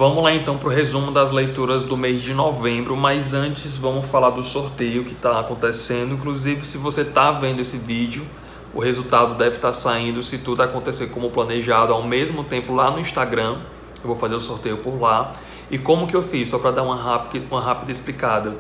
Vamos lá então para o resumo das leituras do mês de novembro, mas antes vamos falar do sorteio que está acontecendo. Inclusive, se você está vendo esse vídeo, o resultado deve estar saindo, se tudo acontecer como planejado, ao mesmo tempo lá no Instagram. Eu vou fazer o sorteio por lá. E como que eu fiz? Só para dar uma rápida explicada.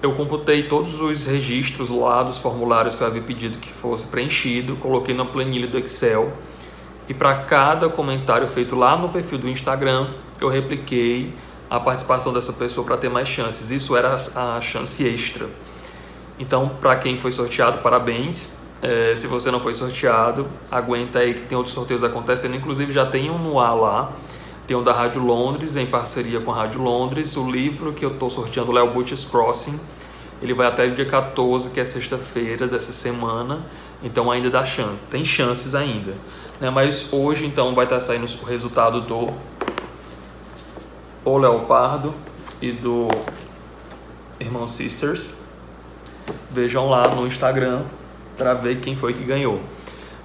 Eu computei todos os registros lá dos formulários que eu havia pedido que fosse preenchido, coloquei na planilha do Excel e para cada comentário feito lá no perfil do Instagram, eu repliquei a participação dessa pessoa para ter mais chances. Isso era a chance extra. Então, para quem foi sorteado, parabéns. Se você não foi sorteado, aguenta aí que tem outros sorteios acontecendo. Inclusive já tem um no ar lá. Tem um da Rádio Londres, em parceria com a Rádio Londres. O livro que eu estou sorteando lá é o Butcher's Crossing. Ele vai até o dia 14, que é sexta-feira dessa semana. Então ainda dá chance, tem chances ainda. Mas hoje então vai estar saindo o resultado do O Leopardo e do Irmão Sisters. Vejam lá no Instagram para ver quem foi que ganhou.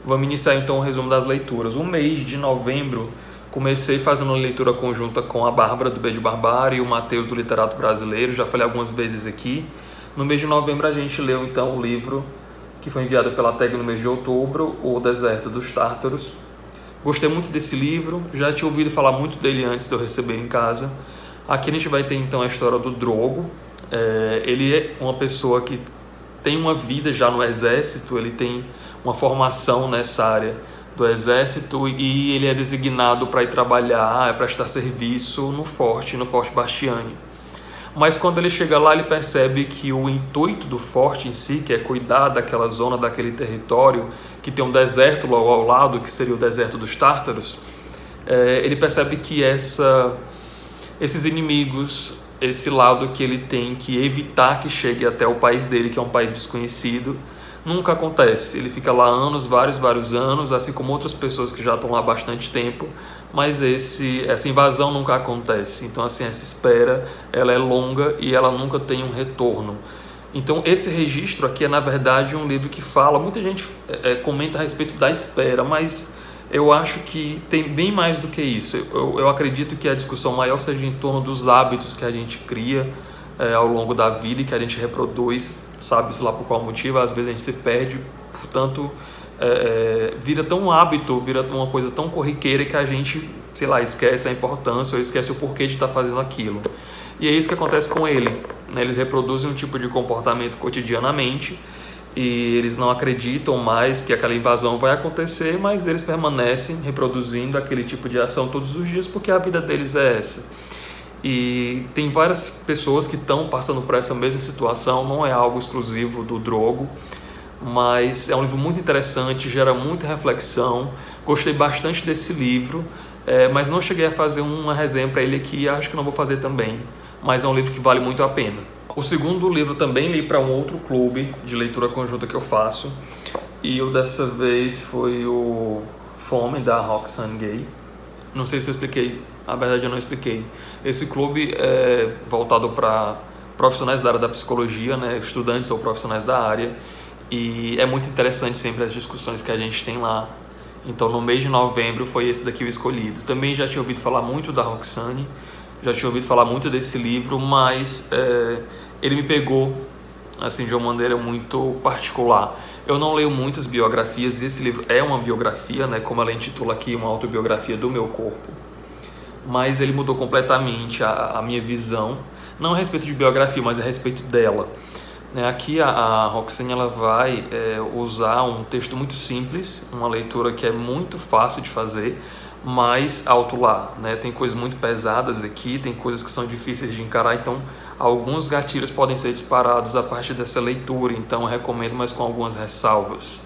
Vamos iniciar então o resumo das leituras. O mês de novembro comecei fazendo uma leitura conjunta com a Bárbara do B de Barbárie e o Matheus do Literato Brasileiro. Já falei algumas vezes aqui. No mês de novembro a gente leu então o livro que foi enviado pela TEG no mês de outubro, O Deserto dos Tártaros. Gostei muito desse livro, já tinha ouvido falar muito dele antes de eu receber em casa. Aqui a gente vai ter então a história do Drogo. Ele é uma pessoa que tem uma vida já no exército, ele tem uma formação nessa área do exército e ele é designado para ir trabalhar, prestar serviço no Forte Bastiani. Mas quando ele chega lá, ele percebe que o intuito do forte em si, que é cuidar daquela zona, daquele território, que tem um deserto logo ao lado, que seria o deserto dos Tártaros, ele percebe que esses inimigos, esse lado que ele tem que evitar que chegue até o país dele, que é um país desconhecido, nunca acontece. Ele fica lá anos, vários anos, assim como outras pessoas que já estão lá há bastante tempo, mas essa invasão nunca acontece. Então, assim, essa espera, ela é longa e ela nunca tem um retorno. Então, esse registro aqui é, na verdade, um livro que fala... Muita gente comenta a respeito da espera, mas eu acho que tem bem mais do que isso. Eu acredito que a discussão maior seja em torno dos hábitos que a gente cria ao longo da vida e que a gente reproduz, sabe-se lá por qual motivo. Às vezes a gente se perde, portanto... vira tão hábito, vira uma coisa tão corriqueira que a gente, sei lá, esquece a importância ou esquece o porquê de estar fazendo aquilo. E é isso que acontece com ele, Eles reproduzem um tipo de comportamento cotidianamente e eles não acreditam mais que aquela invasão vai acontecer, mas eles permanecem reproduzindo aquele tipo de ação todos os dias porque a vida deles é essa. E tem várias pessoas que estão passando por essa mesma situação, não é algo exclusivo do Drogo, mas é um livro muito interessante, gera muita reflexão. Gostei bastante desse livro, mas não cheguei a fazer uma resenha para ele aqui, acho que não vou fazer também, mas é um livro que vale muito a pena. O segundo livro também li para um outro clube de leitura conjunta que eu faço, e o dessa vez foi o Fome, da Roxane Gay. Não sei se eu expliquei, a verdade eu não expliquei. Esse clube é voltado para profissionais da área da psicologia, estudantes ou profissionais da área, e é muito interessante sempre as discussões que a gente tem lá. Então, no mês de novembro foi esse daqui o escolhido. Também já tinha ouvido falar muito da Roxane, já tinha ouvido falar muito desse livro, mas ele me pegou assim, de uma maneira muito particular. Eu não leio muitas biografias e esse livro é uma biografia, como ela intitula aqui, uma autobiografia do meu corpo. Mas ele mudou completamente a minha visão, não a respeito de biografia, mas a respeito dela. Aqui a Roxane ela vai usar um texto muito simples, uma leitura que é muito fácil de fazer, mas alto lá. Tem coisas muito pesadas aqui, tem coisas que são difíceis de encarar, então alguns gatilhos podem ser disparados a partir dessa leitura, então eu recomendo, mas com algumas ressalvas.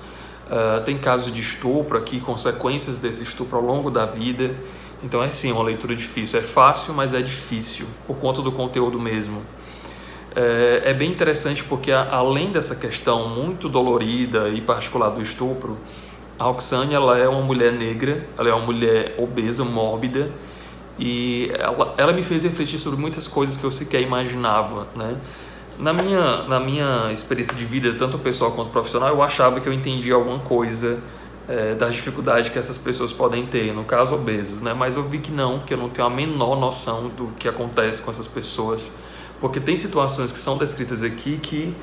Tem casos de estupro aqui, consequências desse estupro ao longo da vida, então é sim uma leitura difícil, é fácil, mas é difícil, por conta do conteúdo mesmo. É bem interessante porque, além dessa questão muito dolorida e particular do estupro, a Roxane ela é uma mulher negra, ela é uma mulher obesa, mórbida, e ela me fez refletir sobre muitas coisas que eu sequer imaginava. Na minha experiência de vida, tanto pessoal quanto profissional, eu achava que eu entendia alguma coisa das dificuldades que essas pessoas podem ter, no caso obesos, né? Mas eu vi que eu não tenho a menor noção do que acontece com essas pessoas, porque tem situações que são descritas aqui que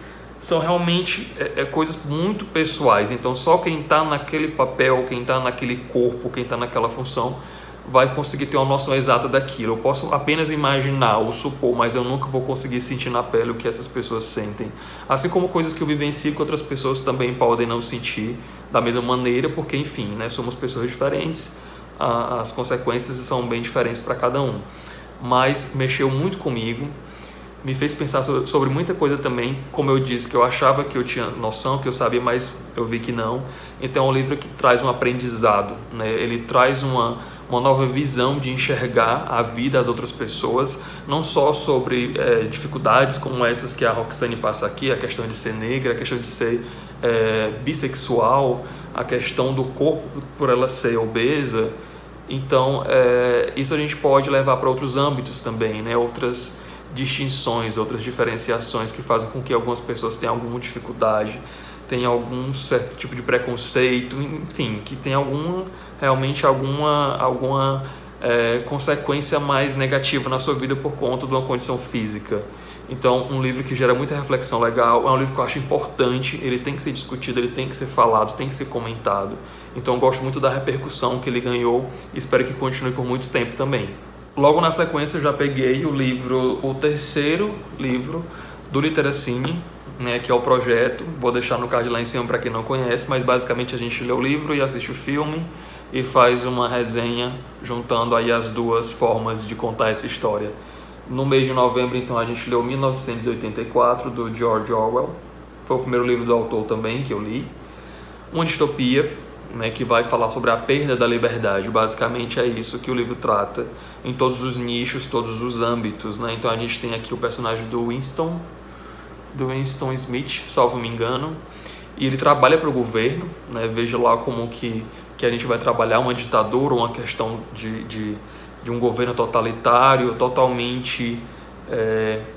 são realmente coisas muito pessoais. Então só quem está naquele papel, quem está naquele corpo, quem está naquela função vai conseguir ter uma noção exata daquilo. Eu posso apenas imaginar ou supor, mas eu nunca vou conseguir sentir na pele o que essas pessoas sentem. Assim como coisas que eu vivencio que outras pessoas também podem não sentir da mesma maneira, porque enfim, né, somos pessoas diferentes, as consequências são bem diferentes para cada um. Mas mexeu muito comigo, me fez pensar sobre muita coisa também, como eu disse, que eu achava que eu tinha noção, que eu sabia, mas eu vi que não. Então é um livro que traz um aprendizado, né? Ele traz uma nova visão de enxergar a vida das outras pessoas, não só sobre dificuldades como essas que a Roxane passa aqui, a questão de ser negra, a questão de ser bissexual, a questão do corpo por ela ser obesa. Então isso a gente pode levar para outros âmbitos também, né? Outras distinções, outras diferenciações que fazem com que algumas pessoas tenham alguma dificuldade, tenham algum certo tipo de preconceito, enfim, que tenha realmente alguma consequência mais negativa na sua vida por conta de uma condição física. Então, um livro que gera muita reflexão legal, é um livro que eu acho importante, ele tem que ser discutido, ele tem que ser falado, tem que ser comentado. Então, eu gosto muito da repercussão que ele ganhou e espero que continue por muito tempo também. Logo na sequência eu já peguei o terceiro livro do Literacine, né, que é o projeto. Vou deixar no card lá em cima para quem não conhece, mas basicamente a gente lê o livro e assiste o filme e faz uma resenha juntando aí as duas formas de contar essa história. No mês de novembro, então, a gente leu 1984, do George Orwell. Foi o primeiro livro do autor também que eu li. Uma distopia, né, que vai falar sobre a perda da liberdade. Basicamente é isso que o livro trata, em todos os nichos, todos os âmbitos, né? Então a gente tem aqui o personagem do Winston Smith, salvo me engano, e ele trabalha para o governo, né? Veja lá como que a gente vai trabalhar uma ditadura, uma questão de um governo totalitário, totalmente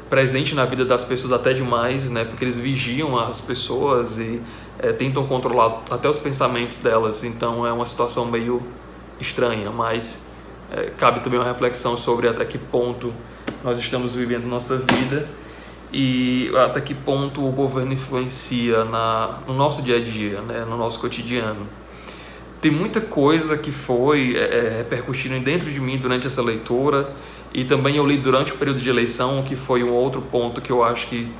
presente na vida das pessoas até demais, né? Porque eles vigiam as pessoas e tentam controlar até os pensamentos delas. Então é uma situação meio estranha, mas cabe também uma reflexão sobre até que ponto nós estamos vivendo nossa vida e até que ponto o governo influencia no nosso dia a dia, né? No nosso cotidiano. Tem muita coisa que foi repercutindo dentro de mim durante essa leitura, e também eu li durante o período de eleição, que foi um outro ponto que eu acho que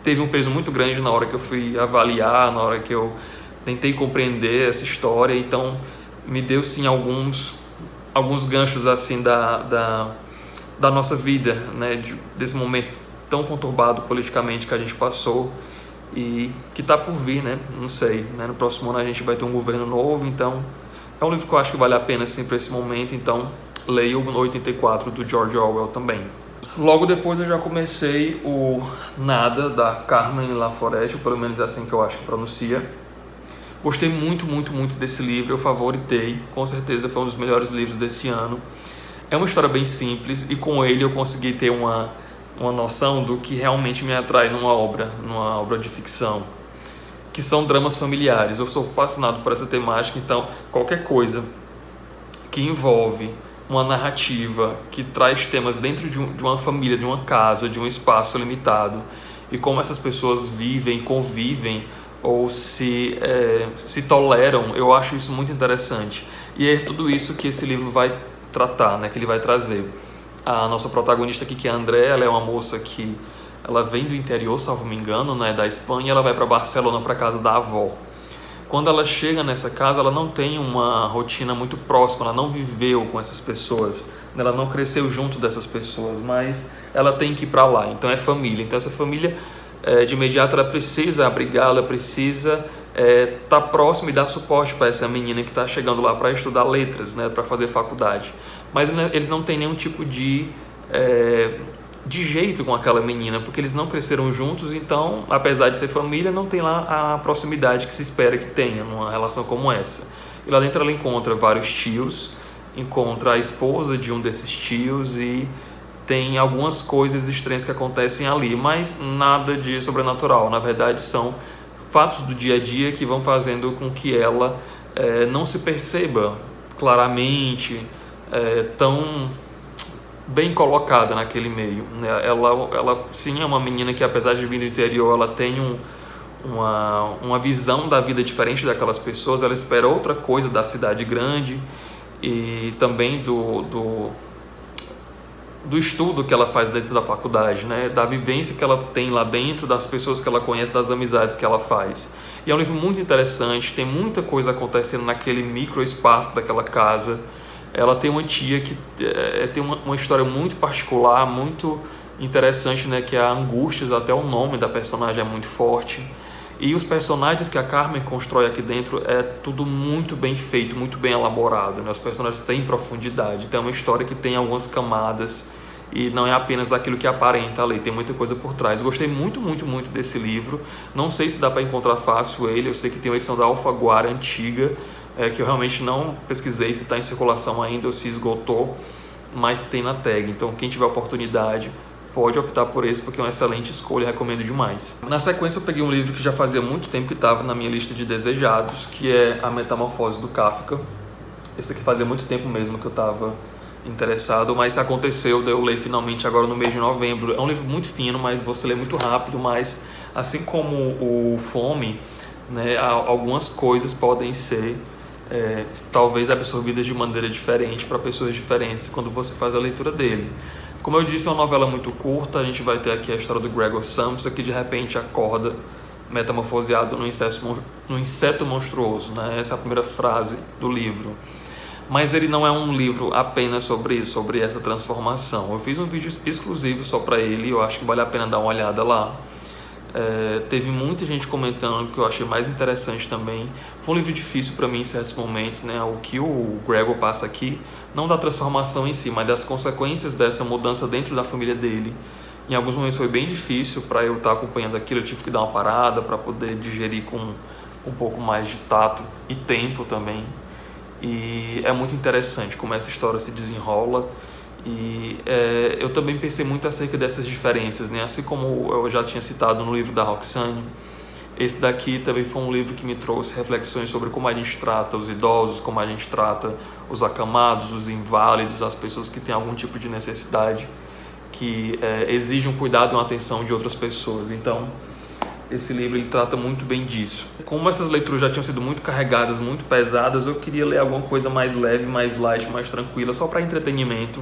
teve um peso muito grande na hora que eu fui avaliar, na hora que eu tentei compreender essa história. Então me deu sim alguns ganchos assim da nossa vida, né? Desse momento tão conturbado politicamente que a gente passou e que está por vir, né? Não sei, né? No próximo ano a gente vai ter um governo novo, então é um livro que eu acho que vale a pena sim para esse momento. Então leio o 84 do George Orwell também. Logo depois eu já comecei o Nada, da Carmen Laforet, ou pelo menos é assim que eu acho que pronuncia. Gostei muito, muito, muito desse livro, eu favoritei, com certeza foi um dos melhores livros desse ano. É uma história bem simples e com ele eu consegui ter uma noção do que realmente me atrai numa obra de ficção, que são dramas familiares. Eu sou fascinado por essa temática, então qualquer coisa que envolve uma narrativa que traz temas dentro de uma família, de uma casa, de um espaço limitado, e como essas pessoas vivem, convivem ou se toleram, eu acho isso muito interessante. E é tudo isso que esse livro vai tratar, né, que ele vai trazer. A nossa protagonista aqui, que é a André, ela é uma moça que ela vem do interior, salvo me engano, né, da Espanha, e ela vai para Barcelona, para casa da avó. Quando ela chega nessa casa, ela não tem uma rotina muito próxima, ela não viveu com essas pessoas, ela não cresceu junto dessas pessoas, mas ela tem que ir para lá, então é família. Então essa família, de imediato, ela precisa abrigar, ela precisa estar próxima e dar suporte para essa menina que está chegando lá para estudar letras, né, para fazer faculdade. Mas eles não têm nenhum tipo de jeito com aquela menina, porque eles não cresceram juntos, então, apesar de ser família, não tem lá a proximidade que se espera que tenha numa relação como essa. E lá dentro ela encontra vários tios, encontra a esposa de um desses tios e tem algumas coisas estranhas que acontecem ali, mas nada de sobrenatural. Na verdade, são fatos do dia a dia que vão fazendo com que ela não se perceba claramente, tão bem colocada naquele meio. Ela sim é uma menina que, apesar de vir do interior, ela tem uma visão da vida diferente daquelas pessoas. Ela espera outra coisa da cidade grande e também do estudo que ela faz dentro da faculdade, né? Da vivência que ela tem lá dentro, das pessoas que ela conhece, das amizades que ela faz. E é um livro muito interessante, tem muita coisa acontecendo naquele micro espaço daquela casa. Ela tem uma tia que tem uma história muito particular, muito interessante, né? Que é a Angústias, até o nome da personagem é muito forte. E os personagens que a Carmen constrói aqui dentro é tudo muito bem feito, muito bem elaborado, né? Os personagens têm profundidade, então é uma história que tem algumas camadas e não é apenas aquilo que aparenta ali, tem muita coisa por trás. Gostei muito, muito, muito desse livro. Não sei se dá para encontrar fácil ele, eu sei que tem uma edição da Alfaguara antiga, que eu realmente não pesquisei se está em circulação ainda ou se esgotou, mas tem na tag. Então quem tiver oportunidade pode optar por esse, porque é uma excelente escolha, recomendo demais. Na sequência eu peguei um livro que já fazia muito tempo que estava na minha lista de desejados, que é A Metamorfose do Kafka. Esse daqui fazia muito tempo mesmo que eu estava interessado, mas aconteceu de eu ler finalmente agora no mês de novembro. É um livro muito fino, mas você lê muito rápido, mas assim como o Fome, né, algumas coisas podem ser talvez absorvidas de maneira diferente para pessoas diferentes quando você faz a leitura dele. Como eu disse, é uma novela muito curta. A gente vai ter aqui a história do Gregor Samsa, que de repente acorda metamorfoseado no inseto monstruoso, né? Essa é a primeira frase do livro. Mas ele não é um livro apenas sobre isso, sobre essa transformação. Eu fiz um vídeo exclusivo só para ele, eu acho que vale a pena dar uma olhada lá. Teve muita gente comentando, que eu achei mais interessante também. Foi um livro difícil para mim em certos momentos, né? O que o Gregor passa aqui, não da transformação em si, mas das consequências dessa mudança dentro da família dele. Em alguns momentos foi bem difícil para eu estar acompanhando aquilo, eu tive que dar uma parada para poder digerir com um pouco mais de tato e tempo também. E é muito interessante como essa história se desenrola. E eu também pensei muito acerca dessas diferenças, né? Assim como eu já tinha citado no livro da Roxane, esse daqui também foi um livro que me trouxe reflexões sobre como a gente trata os idosos, como a gente trata os acamados, os inválidos, as pessoas que têm algum tipo de necessidade, que exigem um cuidado e uma atenção de outras pessoas. Então, esse livro ele trata muito bem disso. Como essas leituras já tinham sido muito carregadas, muito pesadas, eu queria ler alguma coisa mais leve, mais light, mais tranquila, só para entretenimento.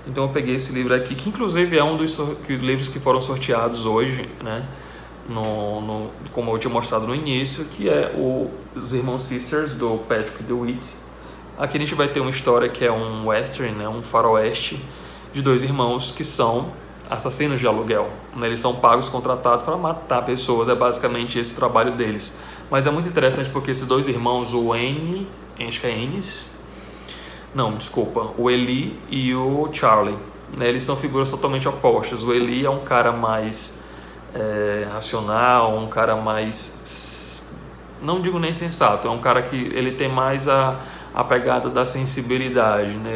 Então eu peguei esse livro aqui, que inclusive é um dos livros que foram sorteados hoje, né? Como eu tinha mostrado no início, que é Os Irmãos Sisters, do Patrick DeWitt. Aqui a gente vai ter uma história que é um western, né? Um faroeste de dois irmãos que são assassinos de aluguel, né? Eles são pagos, contratados para matar pessoas, é basicamente esse o trabalho deles. Mas é muito interessante porque esses dois irmãos, o acho que é Ennis, não, desculpa, o Eli e o Charlie, né? Eles são figuras totalmente opostas. O Eli é um cara mais racional, um cara mais, não digo nem sensato, é um cara que ele tem mais a pegada da sensibilidade, né?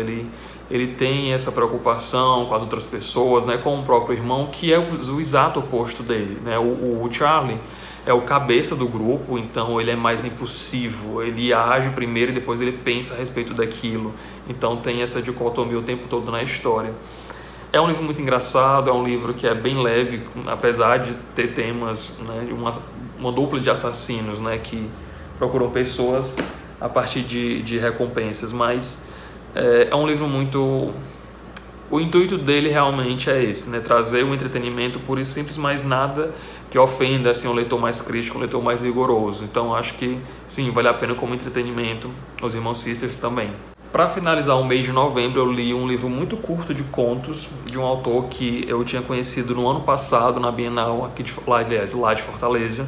Ele tem essa preocupação com as outras pessoas, né, com o próprio irmão, que é o exato oposto dele, né? O Charlie é o cabeça do grupo, então ele é mais impulsivo, ele age primeiro e depois ele pensa a respeito daquilo. Então tem essa dicotomia o tempo todo na história. É um livro muito engraçado, é um livro que é bem leve, apesar de ter temas, né, uma dupla de assassinos, né, que procuram pessoas a partir de recompensas, mas é um livro muito... O intuito dele realmente é esse, né? Trazer um entretenimento puro e simples, mas nada que ofenda assim, um leitor mais crítico, um leitor mais rigoroso. Então acho que sim, vale a pena como entretenimento. Os Irmãos Sisters também. Para finalizar o mês de novembro, eu li um livro muito curto de contos de um autor que eu tinha conhecido no ano passado na Bienal aqui lá de Fortaleza.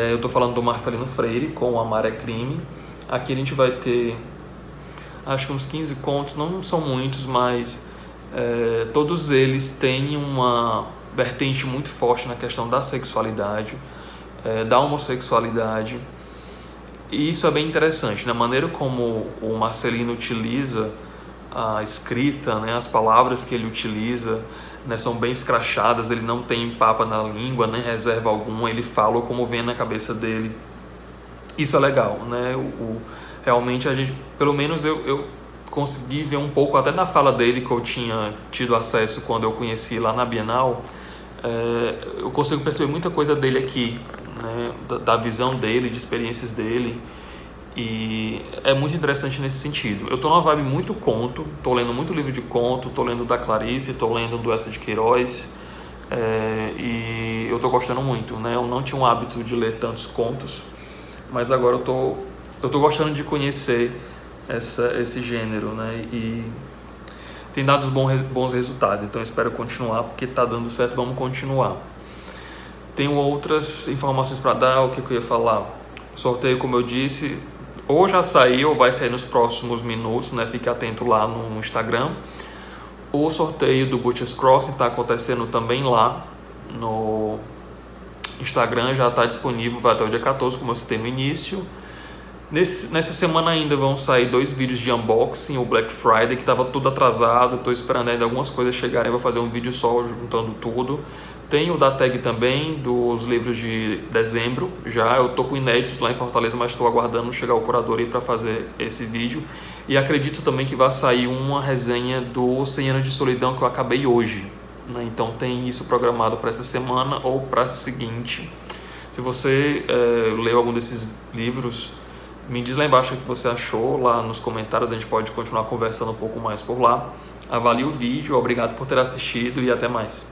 Eu estou falando do Marcelino Freire com Amar é Crime. Aqui a gente vai ter acho que uns 15 contos, não são muitos, mas todos eles têm uma vertente muito forte na questão da sexualidade, da homossexualidade, e isso é bem interessante, na maneira como o Marcelino utiliza a escrita, né, as palavras que ele utiliza, né, são bem escrachadas, ele não tem papa na língua, nem reserva alguma, ele fala como vem na cabeça dele. isso é legal, né? Realmente a gente, pelo menos eu consegui ver um pouco, até na fala dele que eu tinha tido acesso quando eu conheci lá na Bienal, eu consigo perceber muita coisa dele aqui, né? Da visão dele, de experiências dele, e é muito interessante nesse sentido. Eu tô numa vibe muito conto, tô lendo muito livro de conto, tô lendo da Clarice, tô lendo do Essa de Queiroz, e eu tô gostando muito, né? Eu não tinha um hábito de ler tantos contos, mas agora eu tô gostando de conhecer esse gênero, né? E tem dado bons resultados, então eu espero continuar, porque tá dando certo, vamos continuar. Tenho outras informações para dar. O que eu ia falar? O sorteio, como eu disse, ou já saiu ou vai sair nos próximos minutos, né? Fique atento lá no Instagram. O sorteio do Butcher's Crossing está acontecendo também lá no Instagram, já está disponível, vai até o dia 14, como eu citei no início. Nessa semana ainda vão sair 2 vídeos de unboxing, o Black Friday, que estava tudo atrasado, estou esperando ainda algumas coisas chegarem, vou fazer um vídeo só juntando tudo. Tem o da tag também, dos livros de dezembro, já eu estou com inéditos lá em Fortaleza, mas estou aguardando chegar o curador aí para fazer esse vídeo. E acredito também que vai sair uma resenha do 100 Anos de Solidão que eu acabei hoje, né? Então tem isso programado para essa semana ou para a seguinte. Se você leu algum desses livros, me diz lá embaixo o que você achou, lá nos comentários, a gente pode continuar conversando um pouco mais por lá. Avalie o vídeo, obrigado por ter assistido e até mais.